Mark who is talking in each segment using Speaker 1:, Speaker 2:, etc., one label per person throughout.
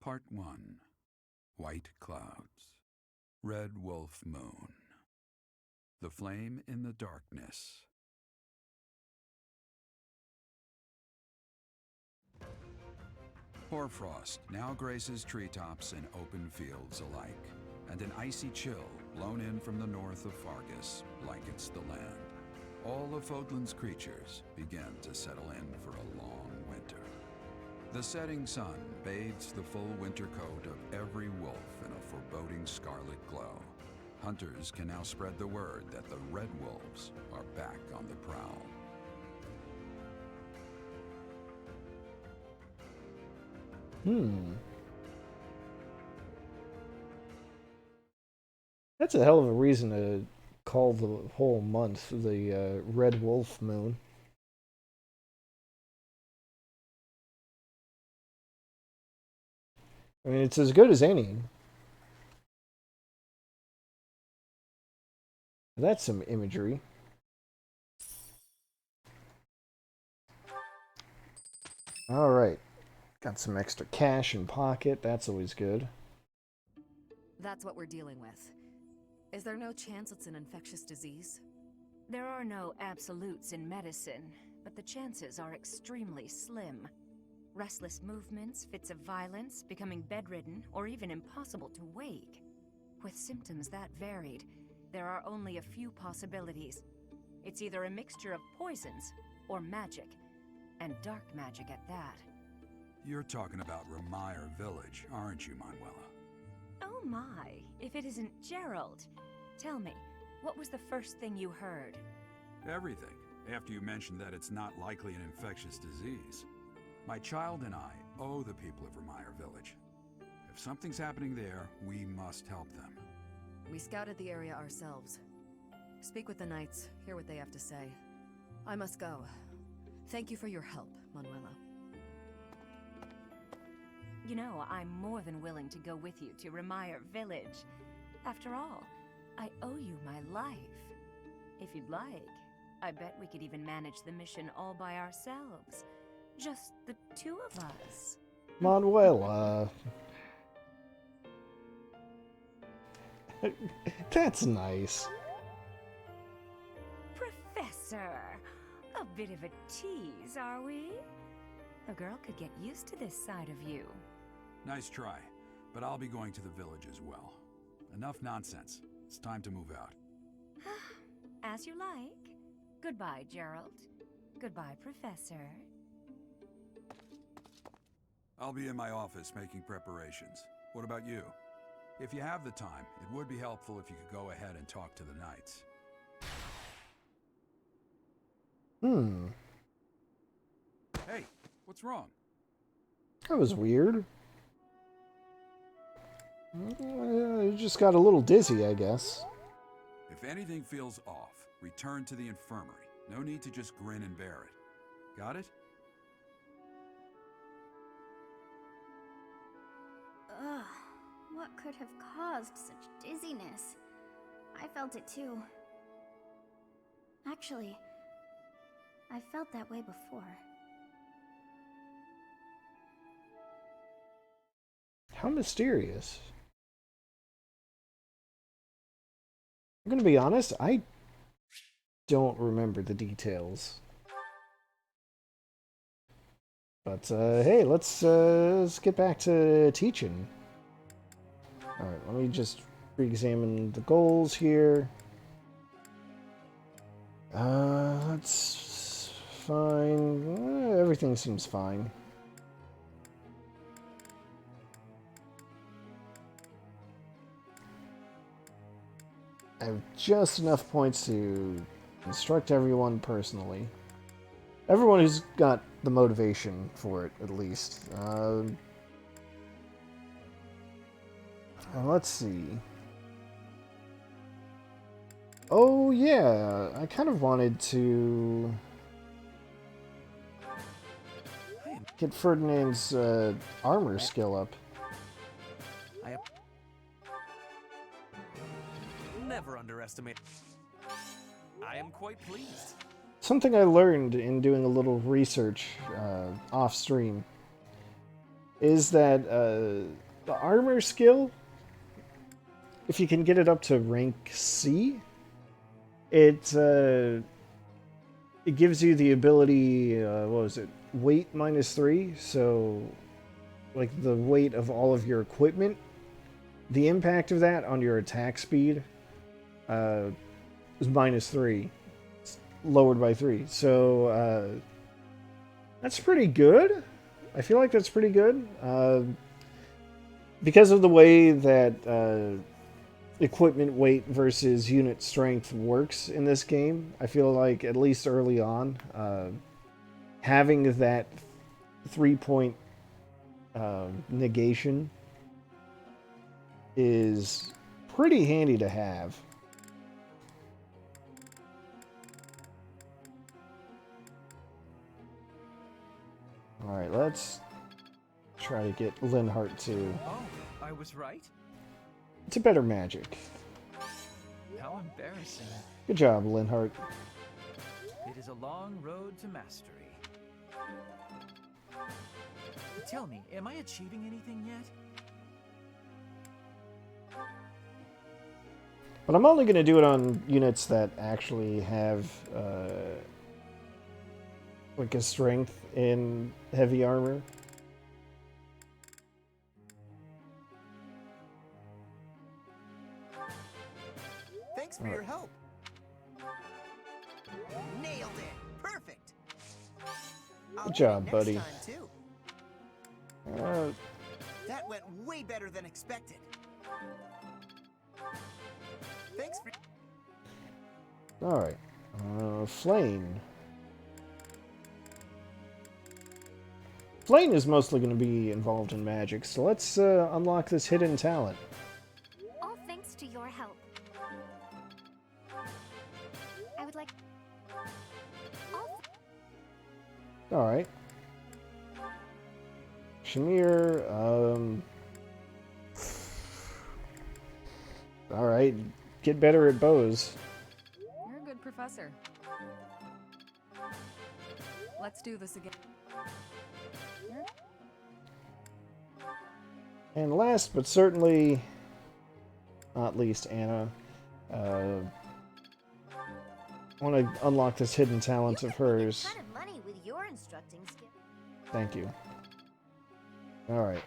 Speaker 1: Part 1. White Clouds. Red Wolf Moon. The Flame in the Darkness. Hoarfrost now graces treetops and open fields alike, and an icy chill blown in from the north of Fargus blankets the land. All of Fodlan's creatures begin to settle in for a long winter. The setting sun bathes the full winter coat of every wolf in a foreboding scarlet glow. Hunters can now spread the word that the Red Wolves are back on the prowl.
Speaker 2: That's a hell of a reason to call the whole month the Red Wolf Moon. I mean, it's as good as any. That's some imagery. Alright. Got some extra cash in pocket. That's always good.
Speaker 3: That's what we're dealing with. Is there no chance it's an infectious disease?
Speaker 4: There are no absolutes in medicine, but the chances are extremely slim. Restless movements, fits of violence, becoming bedridden, or even impossible to wake. With symptoms that varied, there are only a few possibilities. It's either a mixture of poisons or magic, and dark magic at that.
Speaker 1: You're talking about Remire Village, aren't you, Manuela?
Speaker 4: Oh my, if it isn't Jeralt. Tell me, what was the first thing you heard?
Speaker 1: Everything, after you mentioned that it's not likely an infectious disease. My child and I owe the people of Remire Village. If something's happening there, we must help them.
Speaker 3: We scouted the area ourselves. Speak with the knights, hear what they have to say. I must go. Thank you for your help, Manuela.
Speaker 4: You know, I'm more than willing to go with you to Remire Village. After all, I owe you my life. If you'd like, I bet we could even manage the mission all by ourselves. Just the two of us.
Speaker 2: Manuela. That's nice.
Speaker 4: Professor! A bit of a tease, are we? A girl could get used to this side of you.
Speaker 1: Nice try, but I'll be going to the village as well. Enough nonsense. It's time to move out.
Speaker 4: As you like. Goodbye, Jeralt. Goodbye, Professor.
Speaker 1: I'll be in my office making preparations. What about you? If you have the time, it would be helpful if you could go ahead and talk to the knights. Hey, what's wrong?
Speaker 2: That was weird. I just got a little dizzy, I guess.
Speaker 1: If anything feels off, return to the infirmary. No need to just grin and bear it. Got it?
Speaker 5: Ugh, what could have caused such dizziness? I felt it too. Actually, I felt that way before.
Speaker 2: How mysterious. I'm gonna be honest, I don't remember the details. But, hey, let's get back to teaching. Alright, let me just re-examine the goals here. That's fine. Everything seems fine. I have just enough points to instruct everyone personally. Everyone who's got the motivation for it, at least. Let's see. Oh, yeah. I kind of wanted to get Ferdinand's armor skill up.
Speaker 6: Never underestimate. I am quite pleased.
Speaker 2: Something I learned in doing a little research off stream is that the armor skill, if you can get it up to rank C, it gives you the ability, what was it, weight -3, so like the weight of all of your equipment, the impact of that on your attack speed is -3. It's lowered by 3. So that's pretty good. I feel like that's pretty good. Because of the way that equipment weight versus unit strength works in this game, I feel like, at least early on, having that 3-point negation is pretty handy to have. Alright, let's try to get Linhart to...
Speaker 6: Oh, I was right?
Speaker 2: to better magic.
Speaker 6: How embarrassing.
Speaker 2: Good job, Linhart.
Speaker 6: It is a long road to mastery. Tell me, am I achieving anything yet?
Speaker 2: But I'm only going to do it on units that actually have like a strength in heavy armor.
Speaker 7: Thanks for your help. Nailed it. Perfect. I'll
Speaker 2: Good
Speaker 7: do
Speaker 2: job,
Speaker 7: it
Speaker 2: buddy.
Speaker 7: next time, too. That went way better than expected. Thanks for...
Speaker 2: Alright. Flame. Flame is mostly going to be involved in magic, so let's unlock this hidden talent.
Speaker 5: All thanks to your help. I would like...
Speaker 2: Alright. Remire, alright, get better at bows.
Speaker 3: You're a good professor. Let's do this again.
Speaker 2: And last but certainly not least, Anna. I want to unlock this hidden talent of hers.
Speaker 5: You could make a ton of money with your instructing skill.
Speaker 2: Thank you. Alright.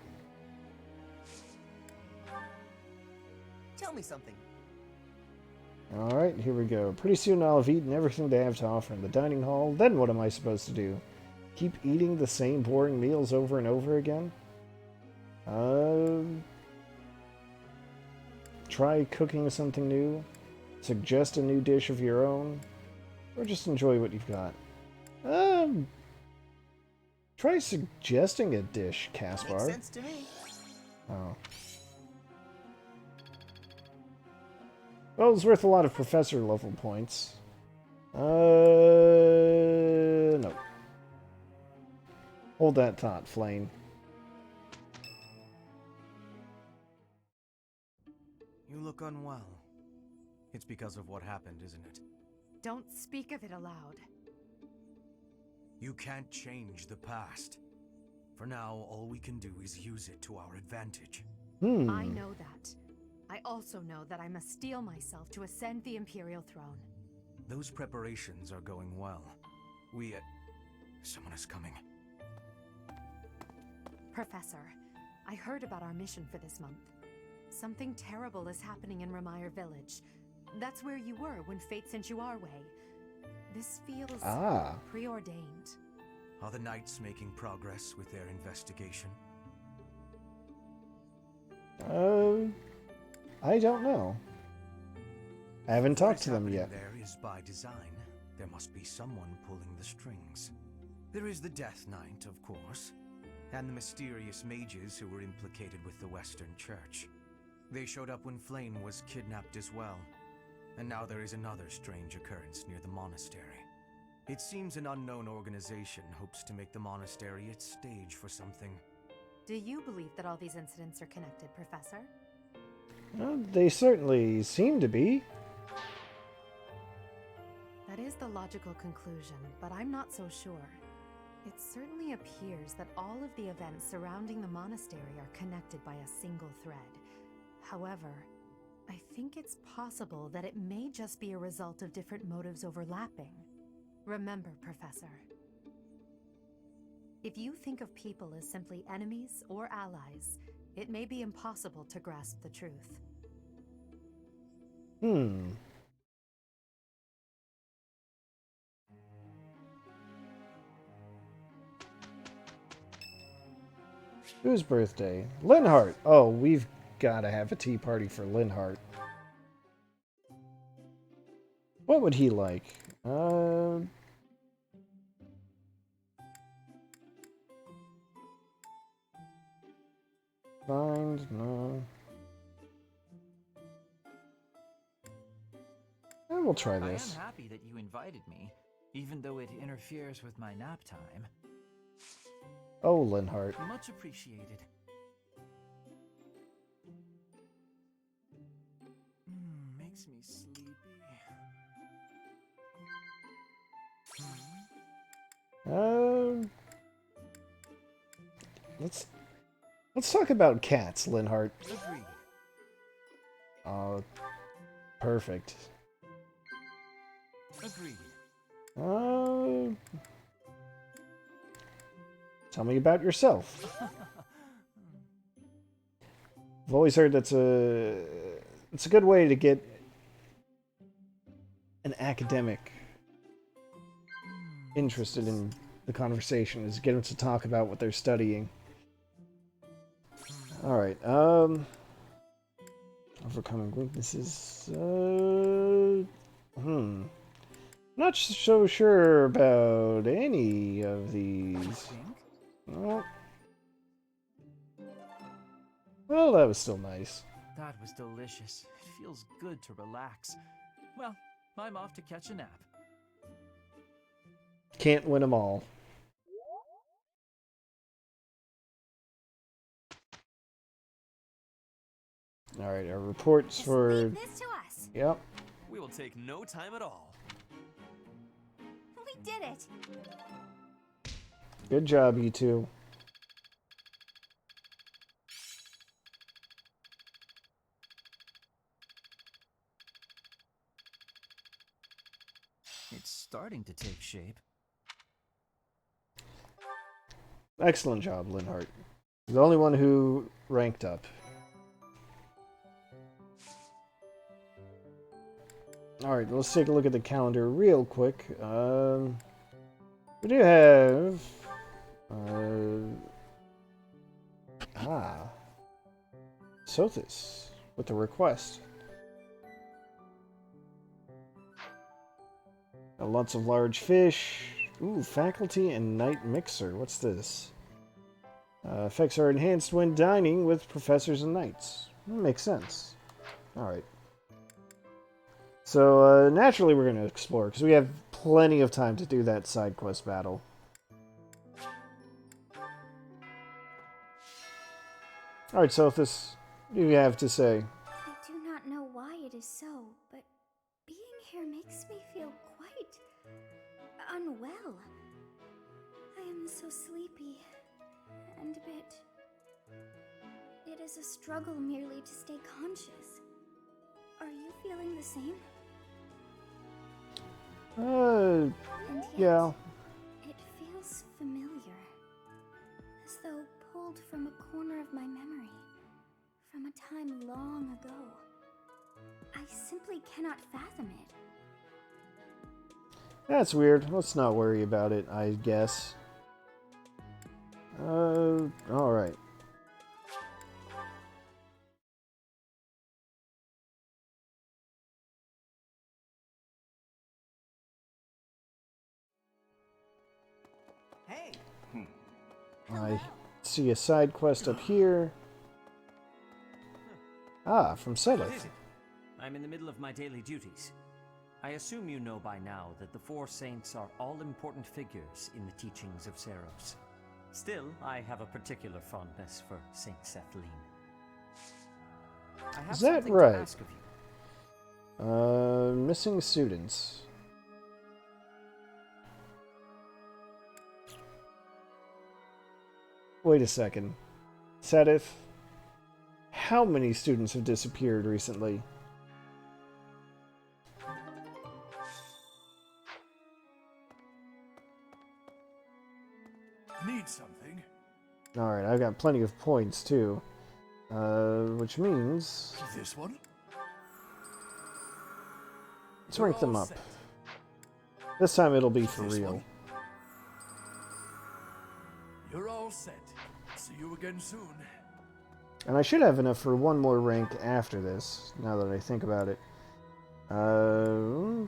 Speaker 7: Tell me something.
Speaker 2: Alright, here we go. Pretty soon I'll have eaten everything they have to offer in the dining hall. Then what am I supposed to do? Keep eating the same boring meals over and over again? Try cooking something new? Suggest a new dish of your own? Or just enjoy what you've got? Try suggesting a dish, Caspar.
Speaker 7: Makes sense to me.
Speaker 2: Oh. Well, it's worth a lot of professor level points. No. Hold that thought, Flame.
Speaker 6: You look unwell. It's because of what happened, isn't it?
Speaker 3: Don't speak of it aloud.
Speaker 6: You can't change the past. For now, all we can do is use it to our advantage.
Speaker 3: I know that. I also know that I must steel myself to ascend the Imperial throne.
Speaker 6: Those preparations are going well. Someone is coming.
Speaker 3: Professor, I heard about our mission for this month. Something terrible is happening in Remire Village. That's where you were when fate sent you our way. This feels preordained.
Speaker 6: Are the Knights making progress with their investigation?
Speaker 2: I don't know. I haven't talked to them yet.
Speaker 6: There is by design. There must be someone pulling the strings. There is the Death Knight, of course, and the mysterious mages who were implicated with the Western Church. They showed up when Flame was kidnapped as well, and now there is another strange occurrence near the monastery. It seems an unknown organization hopes to make the monastery its stage for something.
Speaker 3: Do you believe that all these incidents are connected, Professor?
Speaker 2: Well, they certainly seem to be.
Speaker 3: That is the logical conclusion, but I'm not so sure. It certainly appears that all of the events surrounding the monastery are connected by a single thread. However, I think it's possible that it may just be a result of different motives overlapping. Remember, Professor, if you think of people as simply enemies or allies, it may be impossible to grasp the truth.
Speaker 2: Whose birthday? Linhart. Oh, we've got to have a tea party for Linhart. What would he like? Find, no. We'll try this.
Speaker 8: I am happy that you invited me, even though it interferes with my nap time.
Speaker 2: Oh, Linhart.
Speaker 8: Much appreciated. Makes me sleepy.
Speaker 2: Let's talk about cats, Linhart.
Speaker 8: Agreed.
Speaker 2: Oh, perfect.
Speaker 8: Agreed.
Speaker 2: Tell me about yourself. I've always heard it's a good way to get an academic interested in the conversation, is get them to talk about what they're studying. Alright, overcoming weaknesses, not so sure about any of these. Oh. Well, that was still nice.
Speaker 8: That was delicious. It feels good to relax. Well, I'm off to catch a nap.
Speaker 2: Can't win them all. Alright, our reports for...
Speaker 5: Leave this to us.
Speaker 2: Yep.
Speaker 9: We will take no time at all.
Speaker 5: We did it.
Speaker 2: Good job, you two.
Speaker 8: It's starting to take shape.
Speaker 2: Excellent job, Linhart. The only one who ranked up. Alright, let's take a look at the calendar real quick. We do have... Sothis with a request. Lots of large fish. Ooh, faculty and night mixer. What's this? Effects are enhanced when dining with professors and knights. Makes sense. Alright. So, naturally we're going to explore, because we have plenty of time to do that side quest battle. Alright, Sothis, what do you have to say?
Speaker 5: I do not know why it is so, but being here makes me feel quite unwell. I am so sleepy and a bit... It is a struggle merely to stay conscious. Are you feeling the same? And yet,
Speaker 2: yeah.
Speaker 5: it feels familiar. As though pulled from a corner of my memory. From a time long ago. I simply cannot fathom it.
Speaker 2: That's weird. Let's not worry about it, I guess. Alright.
Speaker 7: Hey!
Speaker 2: I see a side quest up here. Ah, from
Speaker 10: What
Speaker 2: Sedith.
Speaker 10: is it? I'm in the middle of my daily duties. I assume you know by now that the four saints are all-important figures in the teachings of Seros. Still, I have a particular fondness for Saint Sethlin. I have
Speaker 2: Is that
Speaker 10: something
Speaker 2: right?
Speaker 10: to ask of you.
Speaker 2: Missing students. Wait a second. Sedith, how many students have disappeared recently?
Speaker 11: Need something?
Speaker 2: Alright, I've got plenty of points too. Which means...
Speaker 11: This one?
Speaker 2: let's rank them up. This time it'll be for
Speaker 11: This
Speaker 2: real.
Speaker 11: one? You're all set. See you again soon.
Speaker 2: And I should have enough for one more rank after this, now that I think about it. I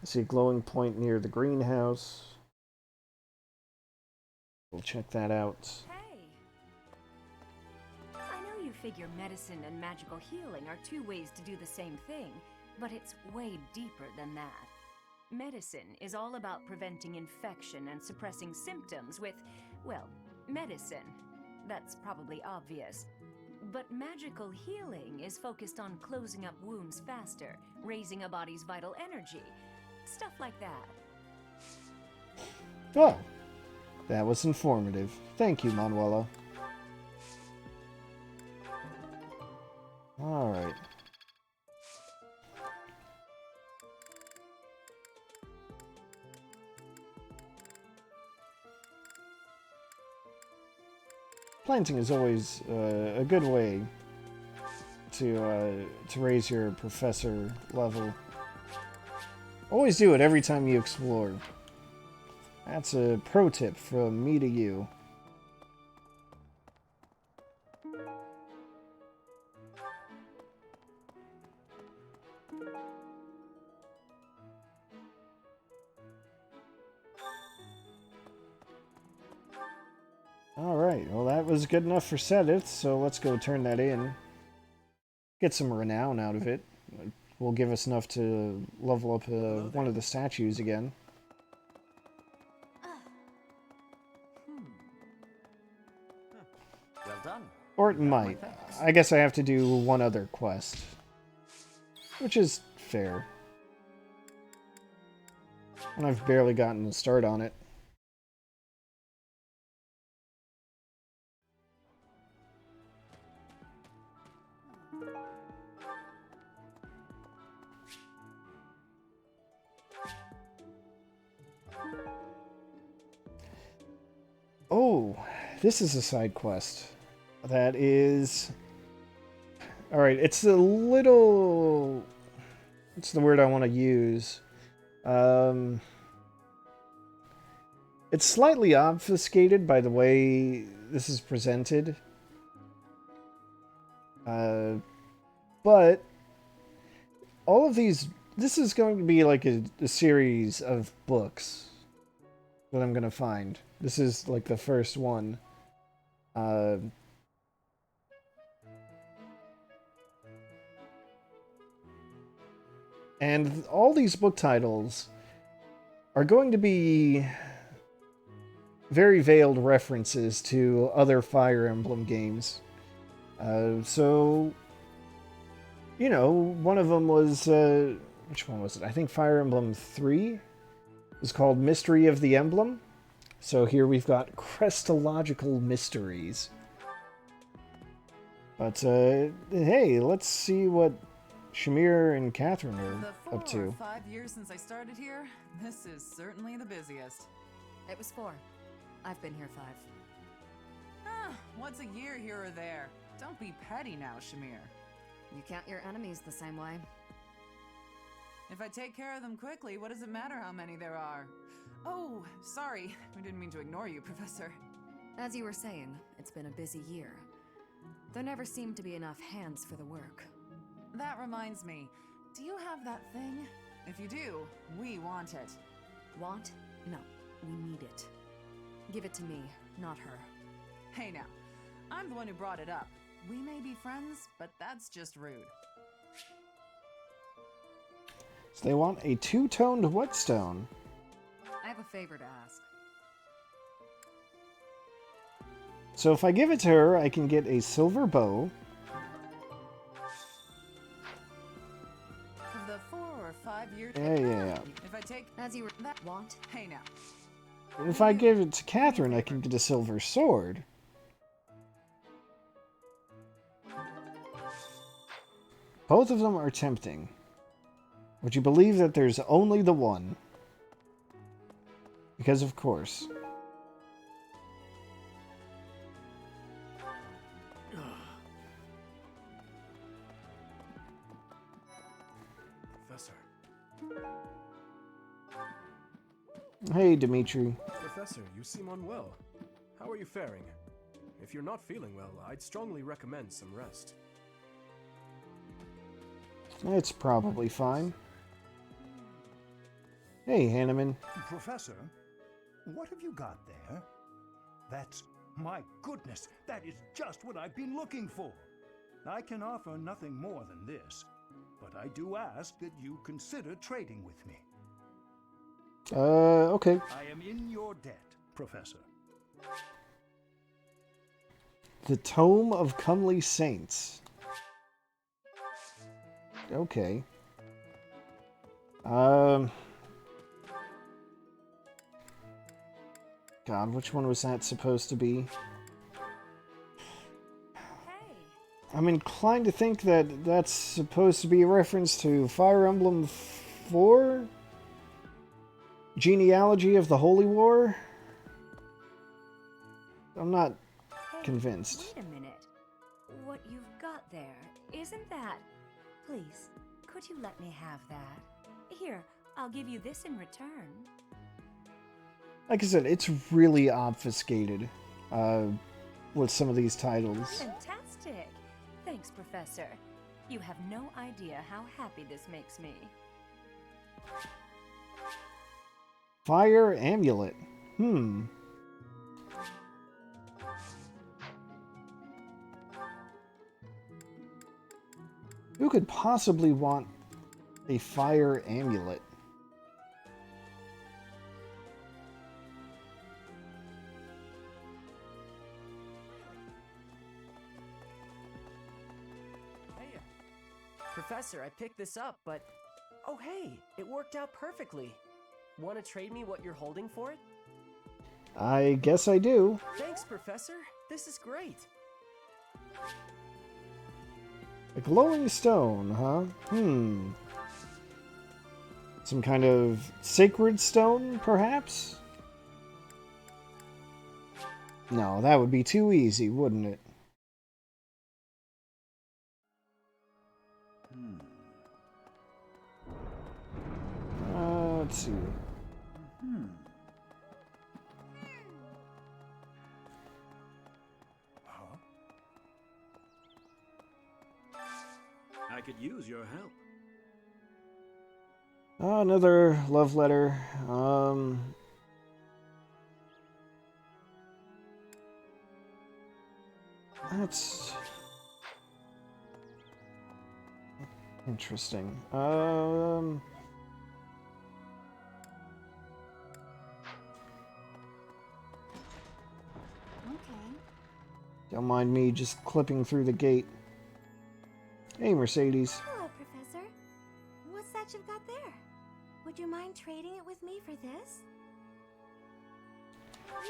Speaker 2: see a glowing point near the greenhouse. We'll check that out.
Speaker 4: Hey! I know you figure medicine and magical healing are two ways to do the same thing, but it's way deeper than that. Medicine is all about preventing infection and suppressing symptoms with, well, medicine. That's probably obvious. But magical healing is focused on closing up wounds faster, raising a body's vital energy. Stuff like that.
Speaker 2: Oh, that was informative. Thank you, Manuela. Alright. Planting is always a good way to raise your professor level. Always do it every time you explore. That's a pro tip from me to you. Alright, well that was good enough for Sedith, so let's go turn that in. Get some renown out of it. Will give us enough to level up one of the statues again.
Speaker 10: Well done.
Speaker 2: Or it might. I guess I have to do one other quest. Which is fair. And I've barely gotten a start on it. Oh, this is a side quest. That is... Alright, it's a little... What's the word I want to use? It's slightly obfuscated by the way this is presented. But all of these... This is going to be like a series of books that I'm going to find. This is like the first one. And all these book titles are going to be very veiled references to other Fire Emblem games. So, you know, one of them was... which one was it? I think Fire Emblem 3 was called Mystery of the Emblem. So here we've got Crestological Mysteries. But, hey, let's see what Shamir and Catherine are up to.
Speaker 12: The 4 or 5 years since I started here, this is certainly the busiest.
Speaker 3: It was 4. I've been here 5.
Speaker 12: What's a year here or there? Don't be petty now, Shamir.
Speaker 3: You count your enemies the same way.
Speaker 12: If I take care of them quickly, what does it matter how many there are? Oh, sorry. We didn't mean to ignore you, Professor.
Speaker 3: As you were saying, it's been a busy year. There never seemed to be enough hands for the work.
Speaker 12: That reminds me. Do you have that thing? If you do, we want it.
Speaker 3: Want? No, we need it. Give it to me, not her.
Speaker 12: Hey now, I'm the one who brought it up. We may be friends, but that's just rude.
Speaker 2: So they want a two-toned whetstone.
Speaker 3: I have a favor to ask.
Speaker 2: So if I give it to her, I can get a silver bow.
Speaker 12: Of the 4 or 5 years...
Speaker 2: Yeah.
Speaker 12: If I take...
Speaker 3: As you were...
Speaker 12: That want... Hey now.
Speaker 2: If I give it to Catherine, I can get a silver sword. Both of them are tempting. Would you believe that there's only the one? Because of course.
Speaker 13: Professor.
Speaker 2: Hey, Dimitri.
Speaker 13: Professor, you seem unwell. How are you faring? If you're not feeling well, I'd strongly recommend some rest.
Speaker 2: It's probably fine. Hey, Hanneman.
Speaker 14: Professor, what have you got there? That's... my goodness, that is just what I've been looking for. I can offer nothing more than this, but I do ask that you consider trading with me.
Speaker 2: Okay.
Speaker 14: I am in your debt, Professor.
Speaker 2: The Tome of Comely Saints. Okay. God, which one was that supposed to be? I'm inclined to think that that's supposed to be a reference to Fire Emblem 4? Genealogy of the Holy War? I'm not convinced.
Speaker 4: Wait a minute. What you've got there, isn't that... Please, could you let me have that? Here, I'll give you this in return.
Speaker 2: Like I said, it's really obfuscated with some of these titles.
Speaker 4: Fantastic! Thanks, Professor. You have no idea how happy this makes me.
Speaker 2: Fire Amulet. Who could possibly want a fire amulet?
Speaker 15: Hey, Professor, I picked this up, but... Oh hey, it worked out perfectly. Want to trade me what you're holding for it?
Speaker 2: I guess I do.
Speaker 15: Thanks, Professor. This is great.
Speaker 2: A glowing stone, huh? Some kind of sacred stone, perhaps? No, that would be too easy, wouldn't it? Let's see.
Speaker 16: I could use your help.
Speaker 2: Another love letter. That's interesting.
Speaker 5: Okay.
Speaker 2: Don't mind me just clipping through the gate. Hey, Mercedes.
Speaker 5: Hello, Professor. What's that you've got there? Would you mind trading it with me for this?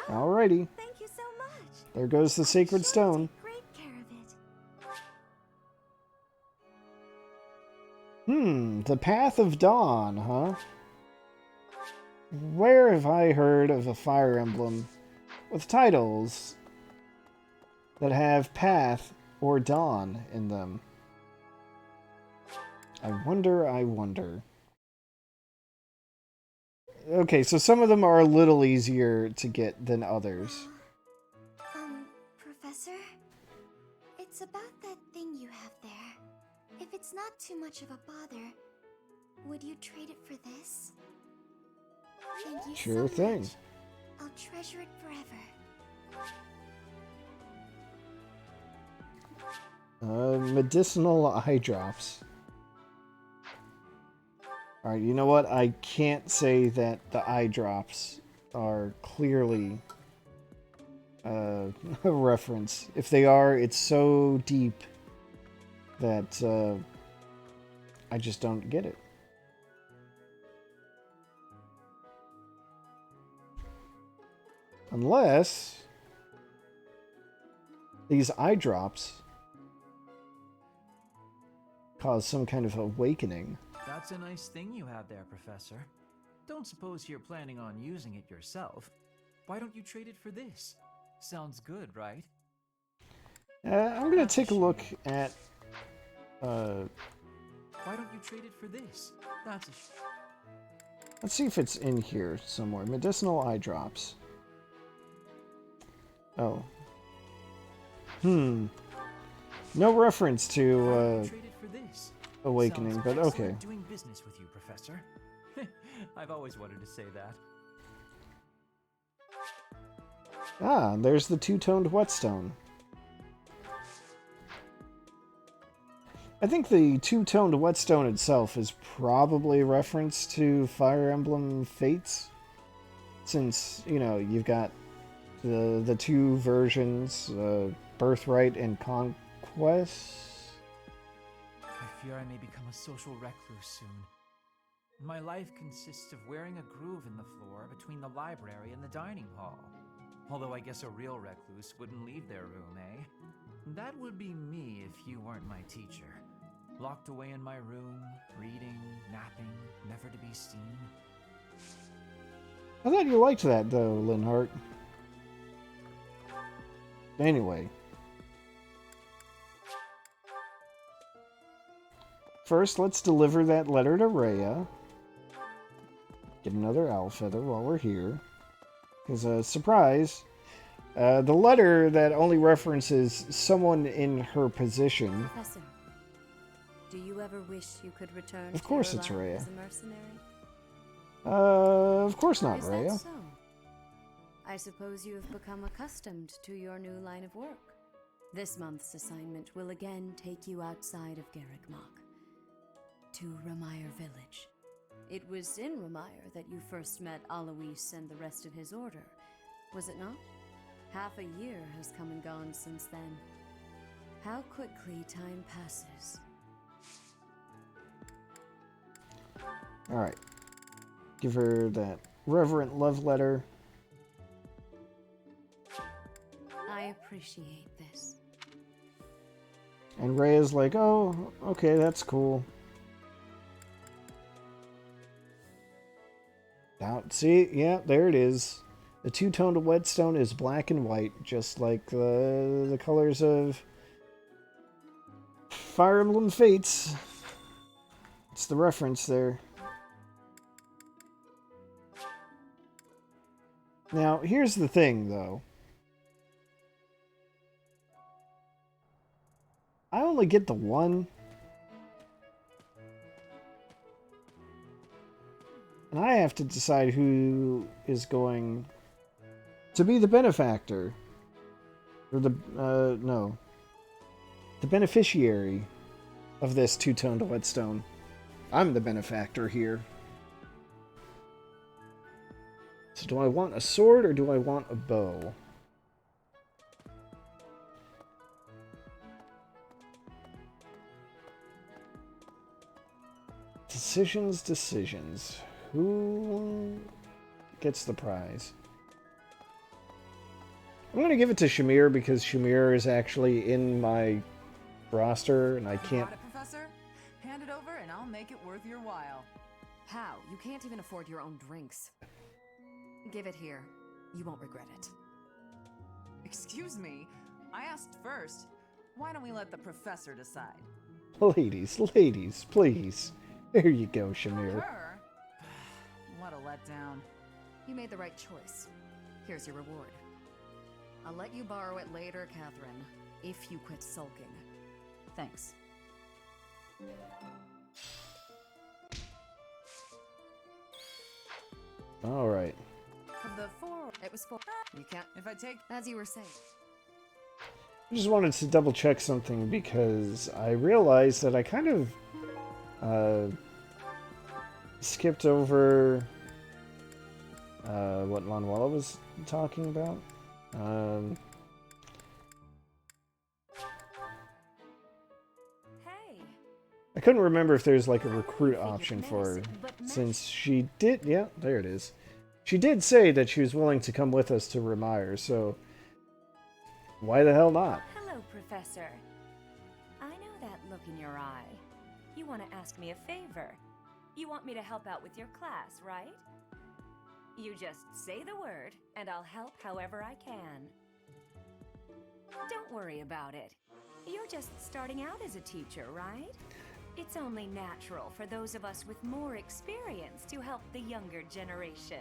Speaker 2: Alrighty.
Speaker 5: Thank you so much.
Speaker 2: There goes the sacred stone.
Speaker 5: Great care of it.
Speaker 2: The Path of Dawn, huh? Where have I heard of a Fire Emblem with titles that have Path or Dawn in them? I wonder. Okay, so some of them are a little easier to get than others.
Speaker 5: Professor? It's about that thing you have there. If it's not too much of a bother, would you trade it for this? Thank you
Speaker 2: Sure
Speaker 5: so
Speaker 2: thing.
Speaker 5: much. I'll treasure it forever.
Speaker 2: Medicinal eye drops. Alright, you know what? I can't say that the eye drops are clearly a reference. If they are, it's so deep that I just don't get it. Unless these eye drops cause some kind of awakening.
Speaker 8: That's a nice thing you have there, Professor. Don't suppose you're planning on using it yourself. Why don't you trade it for this? Sounds good, right?
Speaker 2: I'm gonna take a look at.
Speaker 8: Why don't you trade it for this? That's a.
Speaker 2: Let's see if it's in here somewhere. Medicinal eye drops. Oh. No reference to awakening, but okay.
Speaker 8: Doing business with you, Professor. I've always wanted to say that.
Speaker 2: Ah, there's the two-toned whetstone. I think the two-toned whetstone itself is probably a reference to Fire Emblem Fates, since, you know, you've got the two versions, Birthright and Conquest.
Speaker 8: I fear I may become a social recluse soon. My life consists of wearing a groove in the floor between the library and the dining hall. Although I guess a real recluse wouldn't leave their room, eh? That would be me if you weren't my teacher. Locked away in my room, reading, napping, never to be seen.
Speaker 2: I thought you liked that, though, Linhart. Anyway. First, let's deliver that letter to Rhea. Get another owl feather while we're here. Because, surprise, the letter that only references someone in her position.
Speaker 16: Professor, do you ever wish you could return
Speaker 2: Of course
Speaker 16: to
Speaker 2: it's
Speaker 16: your life
Speaker 2: Rhea.
Speaker 16: as a mercenary?
Speaker 2: Of course not,
Speaker 16: Is
Speaker 2: Rhea.
Speaker 16: that so? I suppose you have become accustomed to your new line of work. This month's assignment will again take you outside of Garrigmach, to Remire Village. It was in Remire that you first met Alois and the rest of his order, was it not? Half a year has come and gone since then. How quickly time passes.
Speaker 2: Alright. Give her that reverent love letter.
Speaker 16: I appreciate this.
Speaker 2: And Rhea's like, oh, okay, that's cool. Now, see, yeah, there it is. The two-toned whetstone is black and white, just like the colors of Fire Emblem Fates. It's the reference there. Now, here's the thing, though. I only get the one. And I have to decide who is going to be the benefactor. Or the, no. The beneficiary of this two-toned whetstone. I'm the benefactor here. So do I want a sword or do I want a bow? Decisions. Who gets the prize? I'm going to give it to Shamir because Shamir is actually in my roster and I can't...
Speaker 12: Got it, Professor? Hand it over and I'll make it worth your while.
Speaker 3: How? You can't even afford your own drinks. Give it here. You won't regret it.
Speaker 12: Excuse me? I asked first. Why don't we let the professor decide?
Speaker 2: Ladies, please. There you go, Shamir.
Speaker 12: Her? What a letdown.
Speaker 3: You made the right choice. Here's your reward. I'll let you borrow it later, Catherine, if you quit sulking. Thanks.
Speaker 2: All right.
Speaker 12: Of the four,
Speaker 3: it was four. You can't.
Speaker 12: If I take,
Speaker 3: as you were saying.
Speaker 2: I just wanted to double check something because I realized that I kind of skipped over what Manuela was talking about.
Speaker 4: Hey.
Speaker 2: I couldn't remember if there's like a recruit option for her, since she did. Yeah, there it is. She did say that she was willing to come with us to Remire, so why the hell not?
Speaker 4: Hello, Professor. I know that look in your eye. You want to ask me a favor. You want me to help out with your class, right? You just say the word, and I'll help however I can. Don't worry about it. You're just starting out as a teacher, right? It's only natural for those of us with more experience to help the younger generation.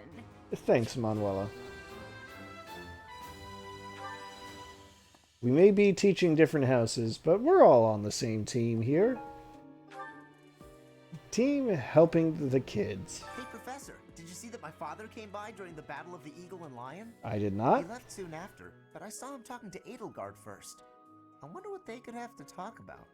Speaker 2: Thanks, Manuela. We may be teaching different houses, but we're all on the same team here. Team helping the kids.
Speaker 7: Hey, Professor, did you see that my father came by during the Battle of the Eagle and Lion?
Speaker 2: I did not.
Speaker 7: He left soon after, but I saw him talking to Edelgard first. I wonder what they could have to talk about.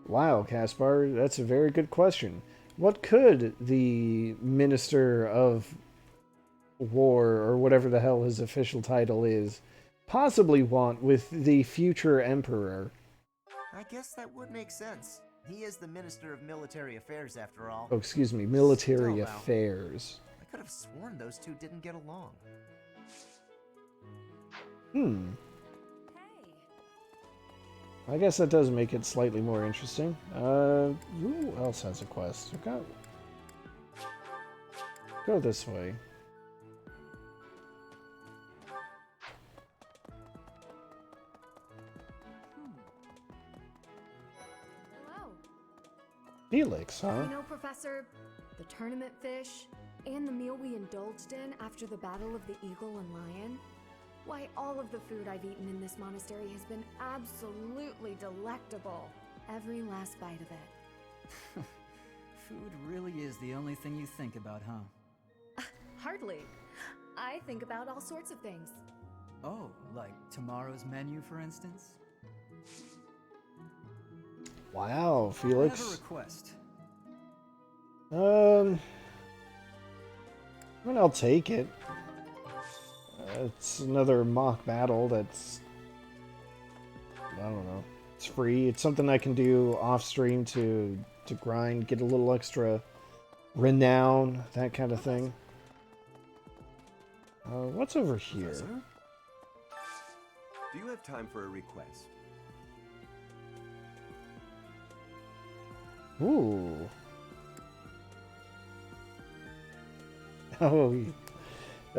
Speaker 2: Wow, Caspar, that's a very good question. What could the Minister of War, or whatever the hell his official title is, possibly want with the future Emperor?
Speaker 7: I guess that would make sense. He is the Minister of Military Affairs, after all.
Speaker 2: Oh, excuse me, Military
Speaker 7: Still, now,
Speaker 2: Affairs.
Speaker 7: I could have sworn those two didn't get along.
Speaker 2: I guess that does make it slightly more interesting. Who else has a quest? Go this way.
Speaker 3: Hello.
Speaker 2: Felix, huh?
Speaker 3: You know, Professor, the tournament fish and the meal we indulged in after the Battle of the Eagle and Lion? Why, all of the food I've eaten in this monastery has been absolutely delectable. Every last bite of it.
Speaker 17: Food really is the only thing you think about, huh?
Speaker 3: Hardly. I think about all sorts of things.
Speaker 17: Oh, like tomorrow's menu, for instance?
Speaker 2: Wow, Felix.
Speaker 17: I have a request.
Speaker 2: I mean, I'll take it. It's another mock battle that's, I don't know, it's free. It's something I can do off stream to grind, get a little extra renown, that kind of thing. What's over here?
Speaker 18: Professor? Do you have time for a request?
Speaker 2: Ooh.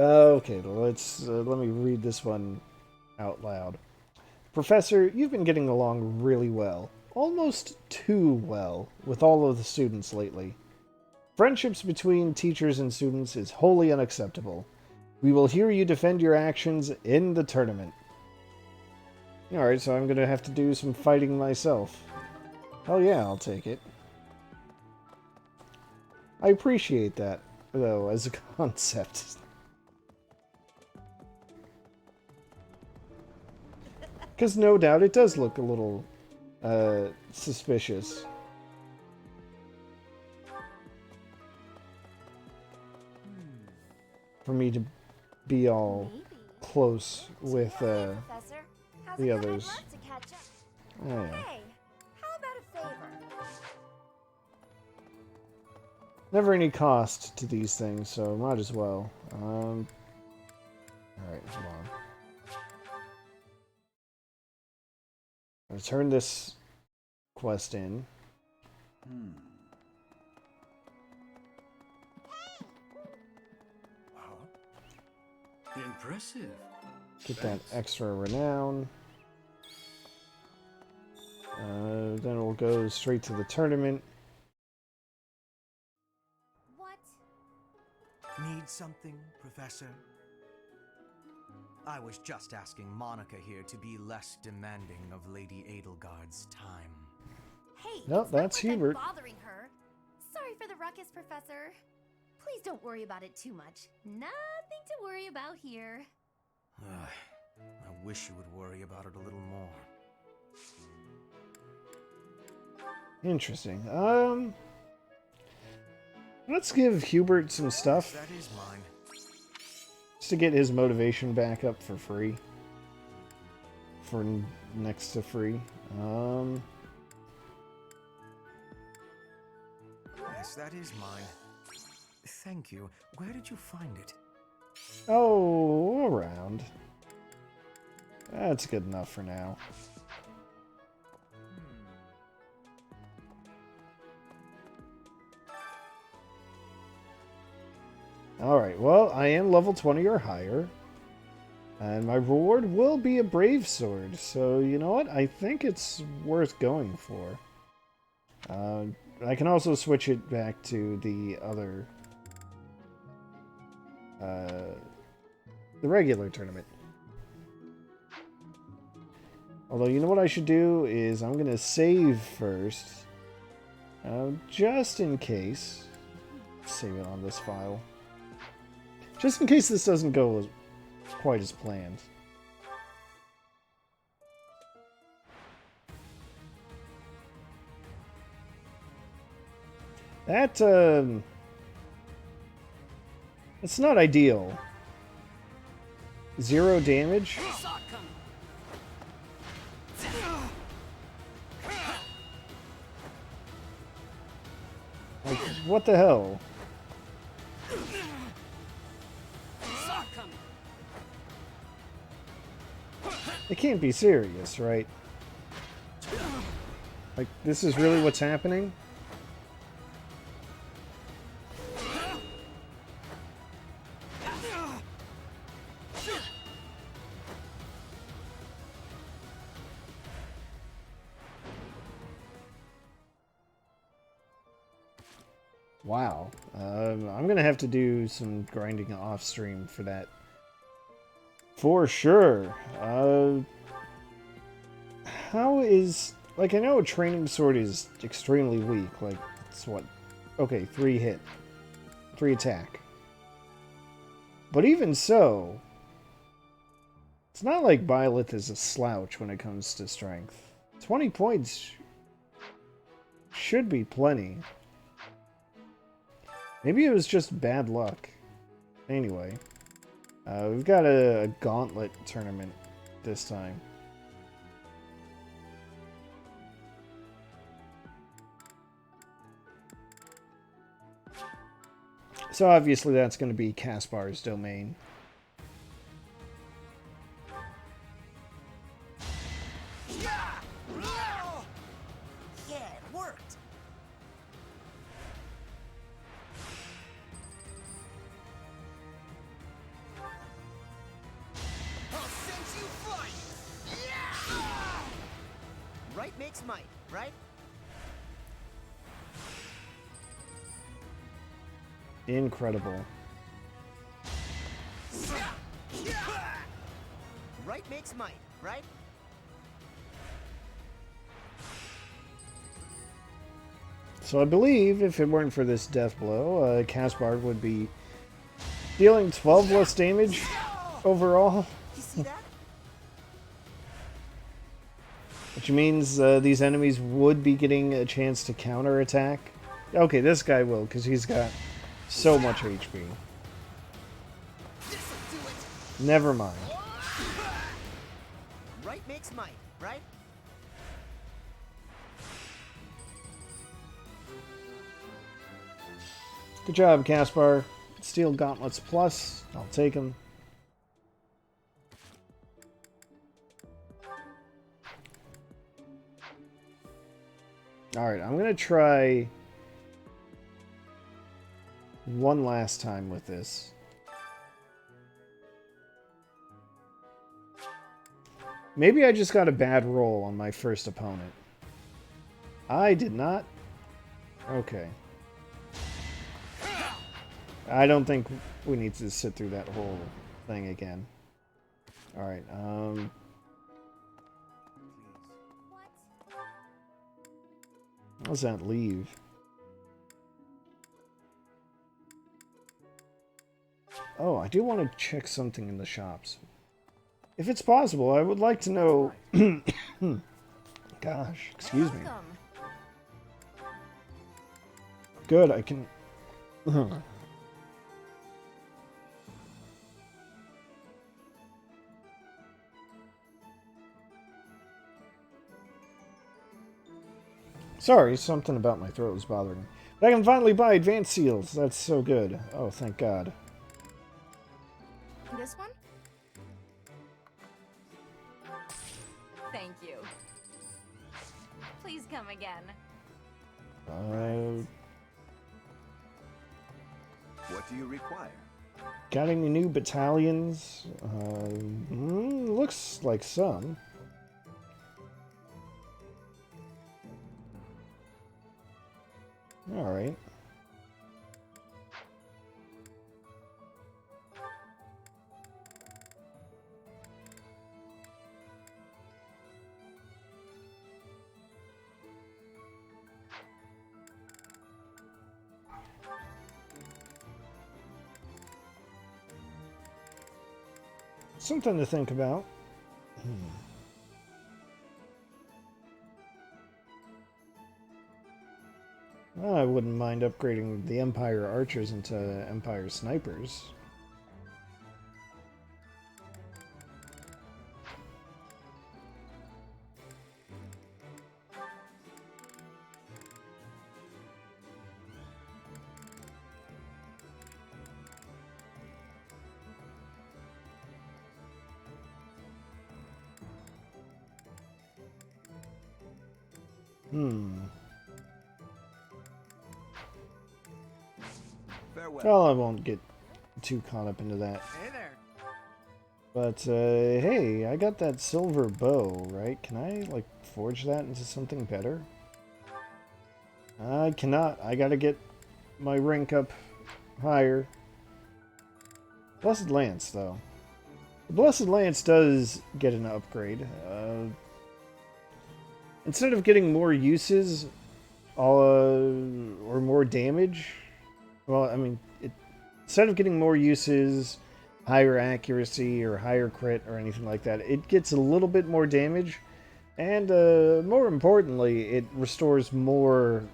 Speaker 2: Oh, okay, let me read this one out loud. Professor, you've been getting along really well. Almost too well with all of the students lately. Friendships between teachers and students is wholly unacceptable. We will hear you defend your actions in the tournament. Alright, so I'm going to have to do some fighting myself. Oh yeah, I'll take it. I appreciate that, though, as a concept. Because no doubt it does look a little suspicious. For me to be all close with the others. Oh, yeah.
Speaker 5: Hey, how about a favor?
Speaker 2: Never any cost to these things, so might as well. Alright, come on. I'll turn this quest in.
Speaker 11: Impressive.
Speaker 2: Get that extra renown. Then we'll go straight to the tournament.
Speaker 6: What? Need something, Professor? I was just asking Monica here to be less demanding of Lady Edelgard's time.
Speaker 5: Hey,
Speaker 2: Nope, that's
Speaker 5: like I'm
Speaker 2: Hubert.
Speaker 5: bothering her. Sorry for the ruckus, Professor. Please don't worry about it too much. Nothing to worry about here.
Speaker 6: I wish you would worry about it a little more.
Speaker 2: Interesting. Let's give Hubert some stuff.
Speaker 6: That is mine.
Speaker 2: Just to get his motivation back up for free. For next to free.
Speaker 6: Yes, that is mine. Thank you. Where did you find it?
Speaker 2: Oh, around. That's good enough for now. Alright, well, I am level 20 or higher. And my reward will be a brave sword. So, you know what? I think it's worth going for. I can also switch it back to the other... the regular tournament. Although, you know what I should do is I'm going to save first. Just in case. Save it on this file. Just in case this doesn't go quite as planned. That, it's not ideal. 0 damage? Like, what the hell? It can't be serious, right? Like, this is really what's happening? Wow. I'm gonna have to do some grinding off stream for that. For sure. How is... Like, I know a training sword is extremely weak. Like, it's what? Okay, 3 hit. 3 attack. But even so... It's not like Byleth is a slouch when it comes to strength. 20 points should be plenty. Maybe it was just bad luck. Anyway. We've got a gauntlet tournament this time. So obviously that's going to be Caspar's domain.
Speaker 7: Yeah, it worked. I'll send you flying. Yeah! Right makes might, right?
Speaker 2: Incredible.
Speaker 7: Right makes might, right?
Speaker 2: So I believe if it weren't for this death blow, Caspar would be dealing 12 less damage overall.
Speaker 7: You see that?
Speaker 2: Which means these enemies would be getting a chance to counterattack. Okay, this guy will, because he's got so much HP. Never mind.
Speaker 7: Right makes might, right?
Speaker 2: Good job, Caspar. Steel Gauntlets Plus. I'll take them. Alright, I'm going to try one last time with this. Maybe I just got a bad roll on my first opponent. I did not. Okay. I don't think we need to sit through that whole thing again. Alright, What does that leave? Oh, I do want to check something in the shops. If it's possible, I would like to know... Gosh, excuse me. Good, I can... Sorry, something about my throat was bothering me. I can finally buy advanced seals. That's so good. Oh, thank God.
Speaker 4: This one? Thank you. Please come again.
Speaker 18: What do you require?
Speaker 2: Got any new battalions? Looks like some. All right. Something to think about. Well, I wouldn't mind upgrading the Empire archers into Empire snipers.
Speaker 18: Farewell.
Speaker 2: Well, I won't get too caught up into that.
Speaker 12: Hey there.
Speaker 2: But, hey, I got that silver bow, right? Can I, like, forge that into something better? I cannot. I gotta get my rank up higher. Blessed Lance, though. The Blessed Lance does get an upgrade. Instead of getting more uses, or more damage, well, I mean, instead of getting more uses, higher accuracy, or higher crit, or anything like that, it gets a little bit more damage, and more importantly, it restores more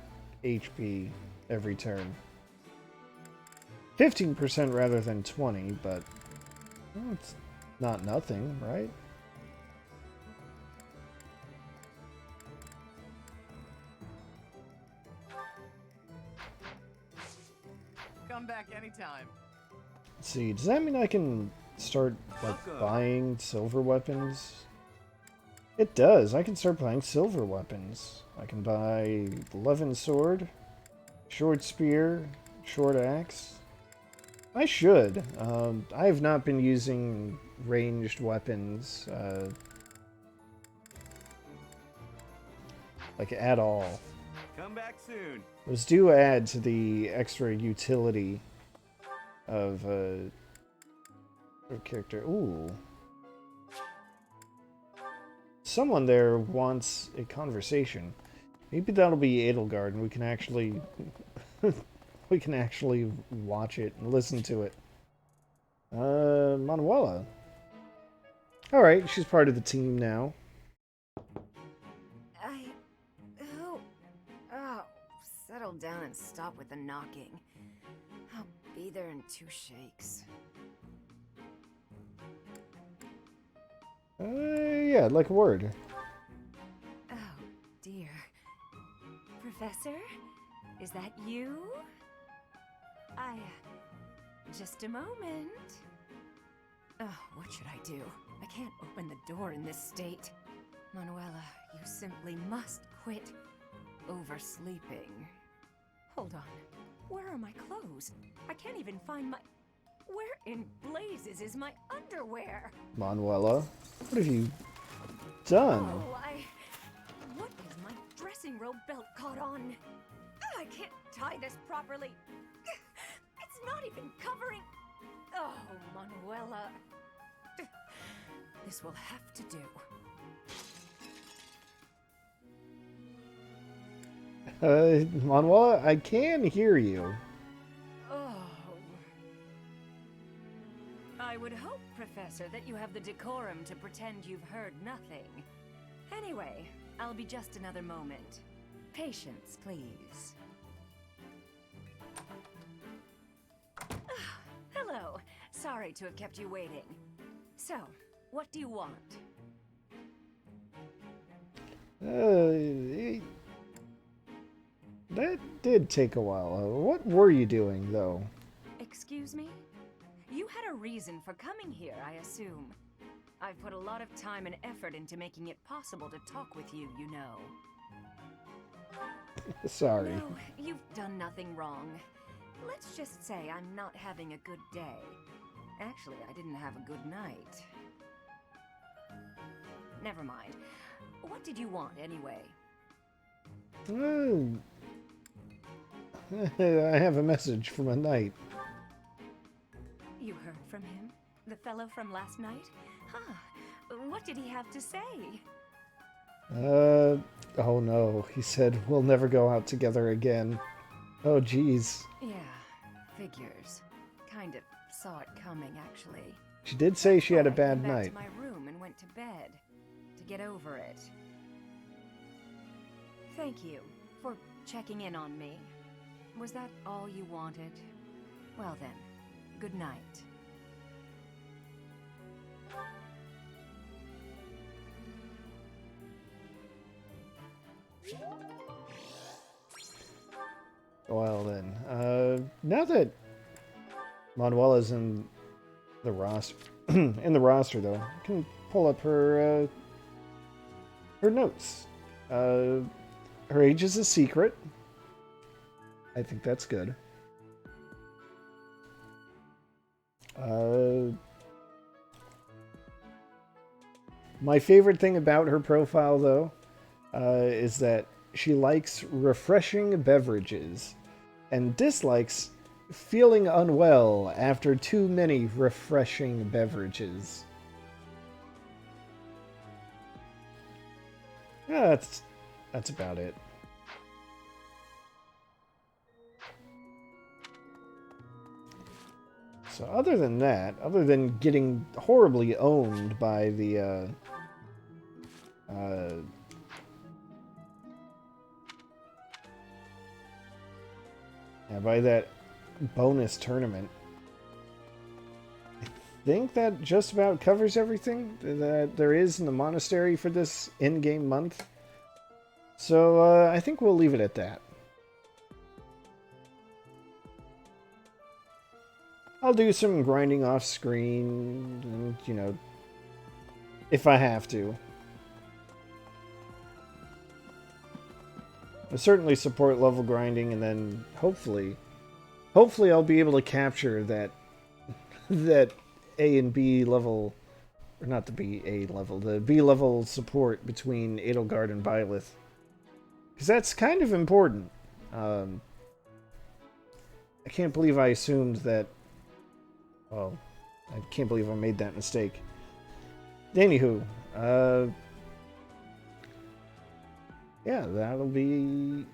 Speaker 2: HP every turn. 15% rather than 20, but well, it's not nothing, right?
Speaker 12: Come back anytime.
Speaker 2: Let's see, does that mean I can start, like, buying silver weapons? It does. I can start buying silver weapons. I can buy Levin sword, short spear, short axe. I should. I have not been using ranged weapons, like, at all.
Speaker 18: Come back soon.
Speaker 2: Those do add to the extra utility of a character. Ooh. Someone there wants a conversation. Maybe that'll be Edelgard, and we can actually we can actually watch it and listen to it. Manuela. Alright, she's part of the team now.
Speaker 4: Settle down and stop with the knocking. I'll be there in 2 shakes.
Speaker 2: Yeah, I'd like a word.
Speaker 4: Oh, dear. Professor? Is that you? Just a moment. Oh, what should I do? I can't open the door in this state. Manuela, you simply must quit oversleeping. Hold on. Where are my clothes? I can't even find my... Where in blazes is my underwear?
Speaker 2: Manuela, what have you done?
Speaker 4: Oh, what is my dressing robe belt caught on? I can't tie this properly. It's not even covering... Oh, Manuela. This will have to do.
Speaker 2: Manuela, I can hear you.
Speaker 4: Oh. I would hope, Professor, that you have the decorum to pretend you've heard nothing. Anyway, I'll be just another moment. Patience, please. Hello. Sorry to have kept you waiting. So, what do you want?
Speaker 2: That did take a while. What were you doing, though?
Speaker 4: Excuse me? You had a reason for coming here, I assume. I've put a lot of time and effort into making it possible to talk with you, you know.
Speaker 2: Sorry.
Speaker 4: No, you've done nothing wrong. Let's just say I'm not having a good day. Actually, I didn't have a good night. Never mind. What did you want, anyway?
Speaker 2: I have a message from a knight.
Speaker 4: You heard from him? The fellow from last night? Huh. What did he have to say?
Speaker 2: Oh no. He said we'll never go out together again. Oh, geez.
Speaker 4: Yeah, figures. Kind of saw it coming, actually.
Speaker 2: She did say she had a
Speaker 4: I
Speaker 2: bad
Speaker 4: came back
Speaker 2: night.
Speaker 4: to my room and went to bed to get over it. Thank you for checking in on me. Was that all you wanted? Well then, good night.
Speaker 2: Well then, now that Manuela's in the roster, though, I can pull up her notes. Her age is a secret. I think that's good. My favorite thing about her profile, though, is that she likes refreshing beverages and dislikes feeling unwell after too many refreshing beverages. Yeah, that's about it. So other than that, other than getting horribly owned by the by that bonus tournament, I think that just about covers everything that there is in the monastery for this in-game month. So I think we'll leave it at that. I'll do some grinding off screen, and, you know, if I have to. I certainly support level grinding, and then hopefully I'll be able to capture that A and B level, or not the B level, the B level support between Edelgard and Byleth, because that's kind of important. I can't believe I assumed that. Well, I can't believe I made that mistake. Anywho, yeah, that'll be